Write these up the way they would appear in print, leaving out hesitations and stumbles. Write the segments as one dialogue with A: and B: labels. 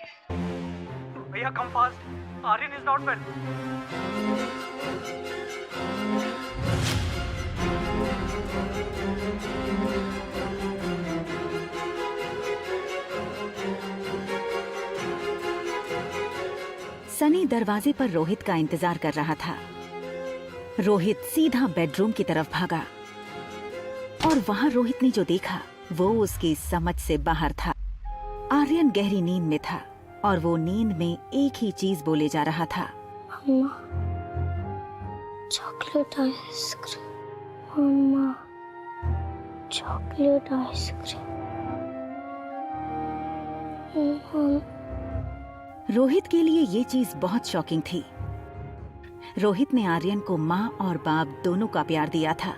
A: भैया come fast, Aryan is not well.
B: Sunny दरवाजे पर रोहित का इंतजार कर रहा था। रोहित सीधा बेडरूम की तरफ भागा और वहां रोहित ने जो देखा वो उसकी समझ से बाहर था। आर्यन गहरी नींद में था और वो नींद में एक ही चीज बोले जा रहा था,
C: मम्मा, चॉकलेट आइसक्रीम, मम्मा, चॉकलेट आइसक्रीम।
B: रोहित के लिए ये चीज बहुत शॉकिंग थी। रोहित ने आर्यन को माँ और बाप दोनों का प्यार दिया था,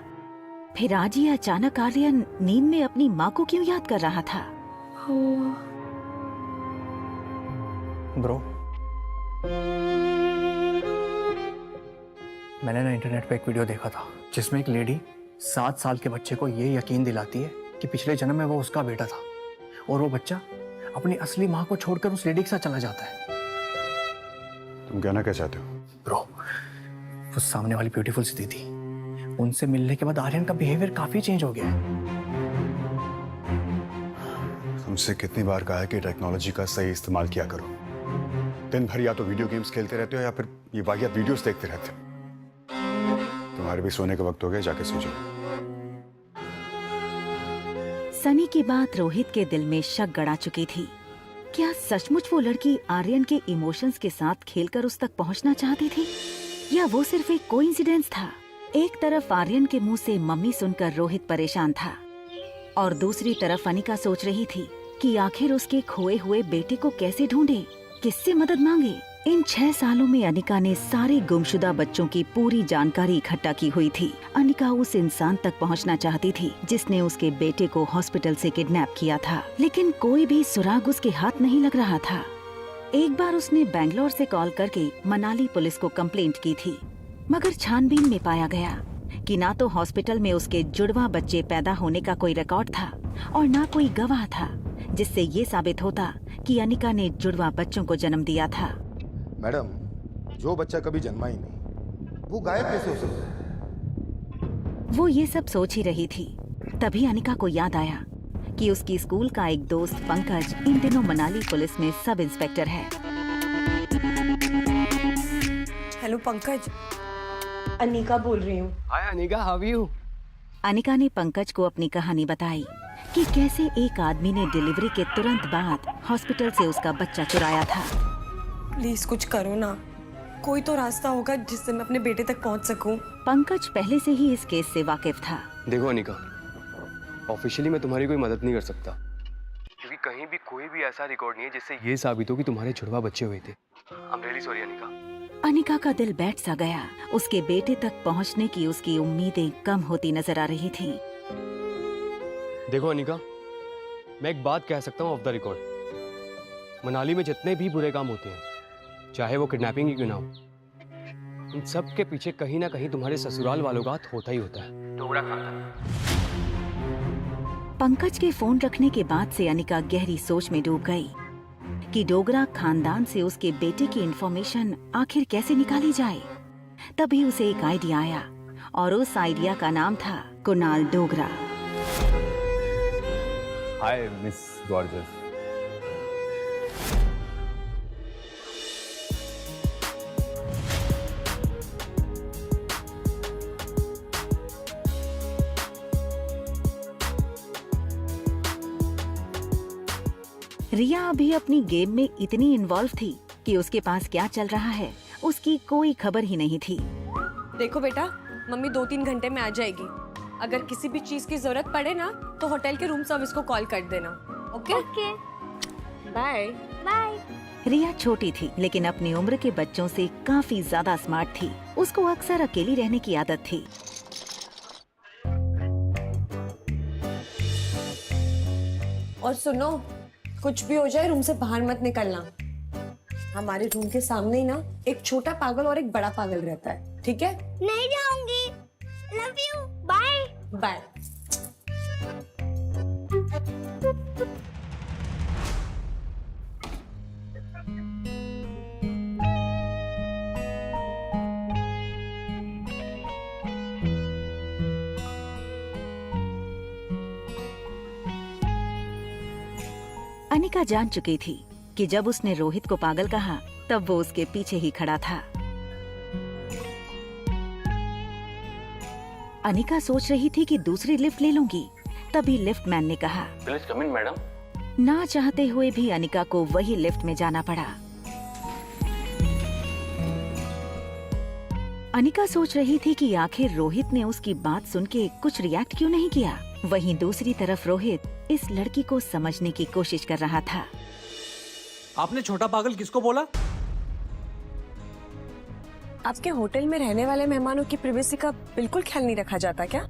B: फिर आज ये अचानक आर्यन नींद में अपनी माँ को क्यों याद कर रहा था?
A: ब्रो, मैंने ना इंटरनेट पे एक वीडियो देखा था जिसमें एक लेडी 7 साल के बच्चे को ये यकीन दिलाती है कि पिछले जन्म में वो उसका बेटा था और वो बच्चा अपनी असली माँ को छोड़कर उस लेडी के साथ चला जाता है।
D: तुम कहना क्या चाहते हो?
A: ब्रो, वो सामने वाली ब्यूटीफुल सी दीदी, उनसे मिलने के बाद आर्यन का बिहेवियर काफी चेंज हो गया है।
D: तुमसे कितनी बार कहा है कि टेक्नोलॉजी का सही इस्तेमाल किया करो। दिन भर या तो वीडियो गेम्स खेलते रहते हो या फिर ये वाहियात वीडियोस देखते रहते हो। तुम्हारे भी सोने का वक्त हो गया, जाके सो जाओ।
B: सनी की बात रोहित के दिल में शक गड़ा चुकी थी। क्या सचमुच वो लड़की आर्यन के इमोशंस के साथ खेलकर उस तक पहुंचना चाहती थी या वो सिर्फ एक कोइंसिडेंस था? एक तरफ आर्यन के मुंह से मम्मी सुनकर रोहित परेशान था और दूसरी तरफ अनिका सोच रही थी कि आखिर उसके खोए हुए बेटे को कैसे ढूंढे, किससे मदद मांगे। इन 6 सालों में अनिका ने सारे गुमशुदा बच्चों की पूरी जानकारी इकट्ठा की हुई थी। अनिका उस इंसान तक पहुंचना चाहती थी जिसने उसके बेटे को हॉस्पिटल से किडनैप किया था, लेकिन कोई भी सुराग उसके हाथ नहीं लग रहा था। एक बार उसने बैंगलोर से कॉल करके मनाली पुलिस को कंप्लेंट की थी, मगर छानबीन में पाया गया कि ना तो हॉस्पिटल में उसके जुड़वा बच्चे पैदा होने का कोई रिकॉर्ड था और ना कोई गवाह था जिससे ये साबित होता कि अनिका ने जुड़वा बच्चों को जन्म दिया था।
E: मैडम, जो बच्चा कभी जन्मा ही नहीं, वो गायब कैसे हो सकता है?
B: वो ये सब सोच ही रही थी, तभी अनिका को याद आया कि उसकी स्कूल का एक दोस्त पंकज इन दिनों मनाली पुलिस में सब इंस्पेक्टर है।
F: हेलो पंकज, अनिका बोल रही हूँ।
A: Hi Anika, how are you?
B: Anika ने पंकज को अपनी कहानी बताई कि कैसे एक आदमी ने डिलीवरी के तुरंत बाद हॉस्पिटल से उसका बच्चा चुराया था।
F: प्लीज कुछ करो ना, कोई तो रास्ता होगा जिससे मैं अपने बेटे तक पहुंच सकूं।
B: पंकज पहले से ही इस केस से वाकिफ था।
G: देखो अनिका, ऑफिशियली मैं तुम्हारी कोई मदद नहीं कर सकता क्योंकि कहीं भी कोई भी ऐसा रिकॉर्ड नहीं है जिससे ये साबित हो कि तुम्हारे जुड़वा बच्चे हुए थे। I am really sorry Anika.
B: Anika का दिल बैठ सा गया। उसके बेटे तक पहुंचने की उसकी उम्मीदें कम होती नजर आ रही थीं।
G: देखो अनिका, मैं एक बात कह सकता हूँ ऑफ द रिकॉर्ड, मनाली में जितने भी बुरे काम होते हैं, चाहे वो किडनैपिंग ही क्यों ना हो, इन सब के पीछे कहीं ना कहीं तुम्हारे ससुराल वालों का हाथ होता ही होता है। डोगरा खानदान।
B: पंकज के फोन रखने के बाद से अनिका गहरी सोच में डूब गई कि डोगरा खानदान से उसके बेटे की इंफॉर्मेशन आखिर कैसे निकाली जाए। तभी उसे एक आइडिया आया और उस आइडिया का नाम था Kunal Dogra.
H: Hi miss gorgeous.
B: Riya अभी अपनी गेम में इतनी इन्वॉल्व थी कि उसके पास क्या चल रहा है उसकी कोई खबर ही नहीं थी।
F: देखो बेटा, मम्मी 2-3 घंटे में आ जाएगी। अगर किसी भी चीज की जरूरत पड़े ना तो होटल के रूम सर्विस को कॉल कर देना। Okay
C: okay,
F: bye
C: bye.
B: Riya छोटी थी लेकिन अपनी उम्र के बच्चों से काफी ज्यादा स्मार्ट थी। उसको अक्सर अकेली रहने की आदत थी।
F: और सुनो, कुछ भी हो जाए रूम से बाहर मत निकलना। हमारे रूम के सामने ही ना एक छोटा पागल और एक बड़ा पागल रहता है, ठीक है?
C: नहीं जाऊंगी। Love you, bye
F: bye.
B: Anika जान चुकी थी कि जब उसने रोहित को पागल कहा तब वो उसके पीछे ही खड़ा था। अनिका सोच रही थी कि दूसरी लिफ्ट ले लूंगी, तभी लिफ्ट मैन ने कहा
A: प्लीज कम इन मैडम।
B: ना चाहते हुए भी अनिका को वही लिफ्ट में जाना पड़ा। अनिका सोच रही थी कि आखिर रोहित ने उसकी बात सुन के कुछ रिएक्ट क्यों नहीं किया। वहीं दूसरी तरफ रोहित इस लड़की को समझने की कोशिश कर रहा था।
I: आपने छोटा पागल किसको बोला?
F: आपके होटल में रहने वाले मेहमानों की प्राइवेसी का बिल्कुल ख्याल नहीं रखा जाता क्या?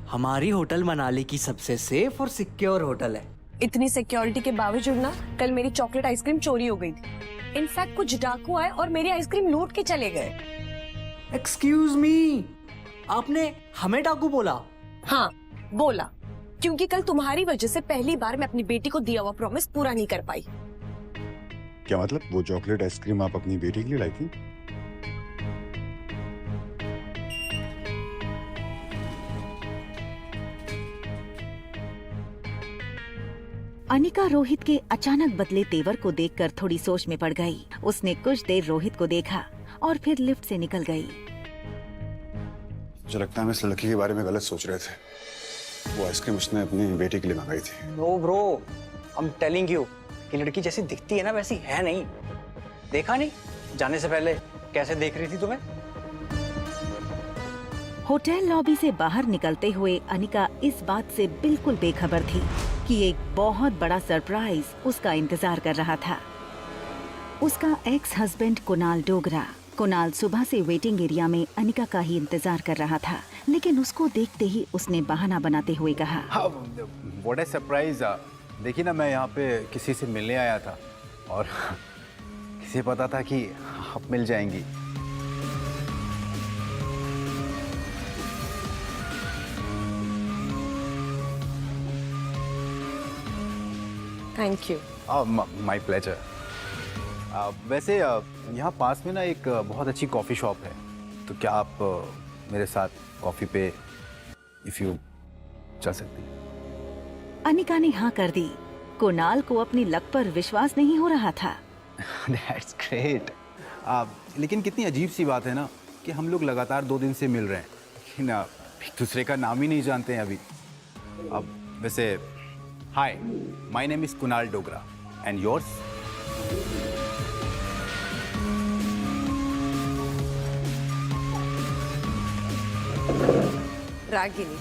I: हमारी होटल मनाली की सबसे सेफ और सिक्योर होटल है।
F: इतनी सिक्योरिटी के बावजूद ना कल मेरी चॉकलेट आइसक्रीम चोरी हो गई थी। इनफैक्ट कुछ डाकू आए और मेरी आइसक्रीम लूट के चले गए।
I: एक्सक्यूज मी, आपने हमें डाकू बोला?
F: हाँ बोला, क्योंकि कल तुम्हारी वजह से पहली बार मैं अपनी बेटी को दिया हुआ प्रॉमिस पूरा नहीं कर पाई।
D: क्या मतलब? वो चॉकलेट आइसक्रीम आप अपनी बेटी के लिए लाई थी?
B: अनिका रोहित के अचानक बदले तेवर को देखकर थोड़ी सोच में पड़ गई। उसने कुछ देर रोहित को देखा और फिर लिफ्ट से निकल गई।
D: मुझे लगता है हम इस लड़की के बारे में गलत सोच रहे थे। वो आइसक्रीम उसने अपनी बेटी के लिए मंगाई थी।
A: No bro, I am telling you कि लड़की जैसी दिखती है ना वैसी है नहीं। देखा नहीं जाने से पहले कैसे देख रही थी तुम्हें?
B: होटल लॉबी से बाहर निकलते हुए अनिका इस बात से बिल्कुल बेखबर थी कि एक बहुत बड़ा सरप्राइज उसका इंतजार कर रहा था। उसका एक्स हस्बैंड कुणाल डोगरा। कुणाल सुबह से वेटिंग एरिया में अनिका का ही इंतजार कर रहा था, लेकिन उसको देखते ही उसने बहाना बनाते हुए कहा,
H: व्हाट अ सरप्राइज। देखिए ना, मैं यहाँ पे किसी से मिलने आया था और किसे पता था कि आप मिल जाएंगी।
F: Thank you.
H: My pleasure. वैसे यहाँ पास में ना एक बहुत अच्छी कॉफ़ी शॉप है, तो क्या आप मेरे साथ कॉफ़ी पे इफ यू चल सकती हैं?
B: अनिका ने हाँ कर दी। कुणाल को अपनी लक पर विश्वास नहीं हो रहा था।
H: That's great। लेकिन कितनी अजीब सी बात है ना कि हम लोग लगातार 2 दिन से मिल रहे हैं, लेकिन एक दूसरे का नाम ही नहीं जानते हैं अभी। अब वैसे hi, my name is Kunal Dogra and yours?
F: Ragini.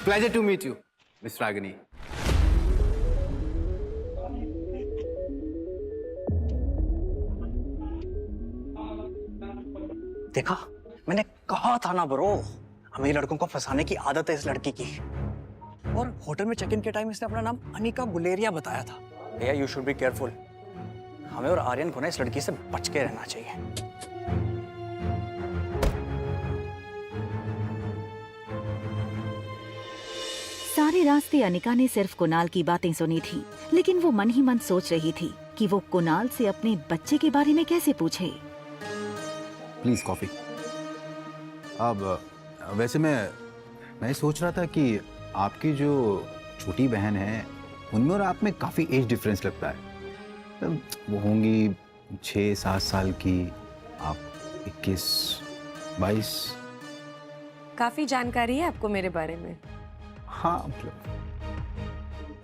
H: Pleasure to meet you miss Ragini.
A: देखा, मैंने कहा था ना ब्रो, हमें लड़कों को फंसाने की आदत है इस लड़की की। और होटल में चेक इन के टाइम इसने अपना नाम अनिका गुलेरिया बताया था। भैया यू शुड बी केयरफुल। हमें और आर्यन को ना इस लड़की से बच के रहना चाहिए।
B: सारे रास्ते अनिका ने सिर्फ कुणाल की बातें सुनी थी, लेकिन वो मन ही मन सोच रही थी कि वो कुणाल से अपने बच्चे के बारे में कैसे पूछे।
H: Please coffee. अब वैसे मैं सोच रहा था कि आपकी जो छोटी बहन है उनमें और आप में काफी एज डिफरेंस लगता है। वो होंगी 6-7 साल की, आप 21-22।
F: काफी जानकारी है आपको मेरे बारे में।
H: हाँ मतलब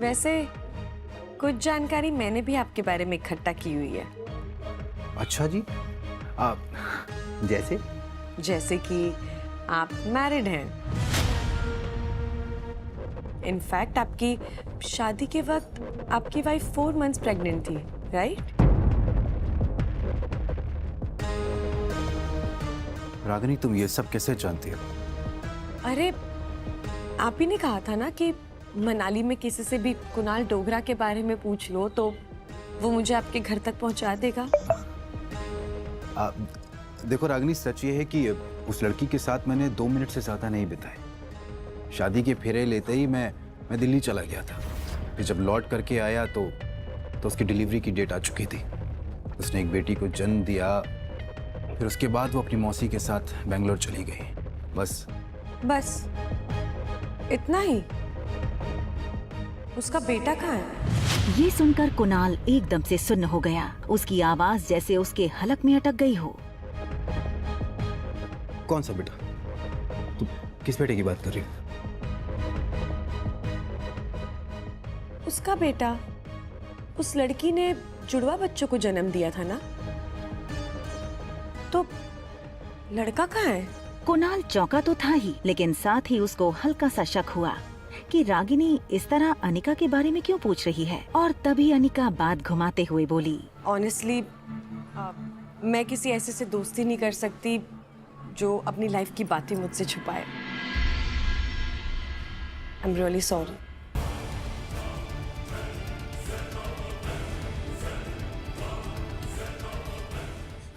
F: वैसे कुछ जानकारी मैंने भी आपके बारे में इकट्ठा की हुई है।
H: अच्छा जी। जैसे
F: कि आप मैरिड हैं। इनफैक्ट आपकी शादी के वक्त आपकी वाइफ 4 मंथ्स प्रेग्नेंट थी, राइट?
H: रागिनी, तुम ये सब कैसे जानती हो?
F: अरे आप ही ने कहा था ना कि मनाली में किसी से भी कुणाल डोगरा के बारे में पूछ लो तो वो मुझे आपके घर तक पहुंचा देगा।
H: देखो रागिनी, सच ये है कि उस लड़की के साथ मैंने 2 मिनट से ज्यादा नहीं बिताए। शादी के फेरे लेते ही मैं दिल्ली चला गया था। फिर जब लौट करके आया तो उसकी डिलीवरी की डेट आ चुकी थी। उसने एक बेटी को जन्म दिया। फिर उसके बाद वो अपनी मौसी के साथ बेंगलोर चली गई। बस
F: इतना ही? उसका बेटा कहाँ है?
B: ये सुनकर कुणाल एकदम से सुन्न हो गया। उसकी आवाज जैसे उसके हलक में अटक गई हो।
H: कौन सा बेटा? तुम किस बेटे की बात कर रही हो?
F: उसका बेटा, उस लड़की ने जुड़वा बच्चों को जन्म दिया था ना, तो लड़का कहाँ है?
B: कुणाल चौंका तो था ही, लेकिन साथ ही उसको हल्का सा शक हुआ कि रागिनी इस तरह अनिका के बारे में क्यों पूछ रही है। और तभी अनिका बात घुमाते हुए बोली,
F: ऑनेस्टली मैं किसी ऐसे से दोस्ती नहीं कर सकती जो अपनी लाइफ की बातें मुझसे छुपाए। I am really sorry.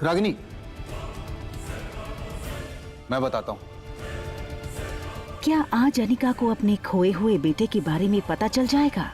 H: Ragini, मैं बताता हूँ।
B: क्या आज अनिका को अपने खोए हुए बेटे के बारे में पता चल जाएगा?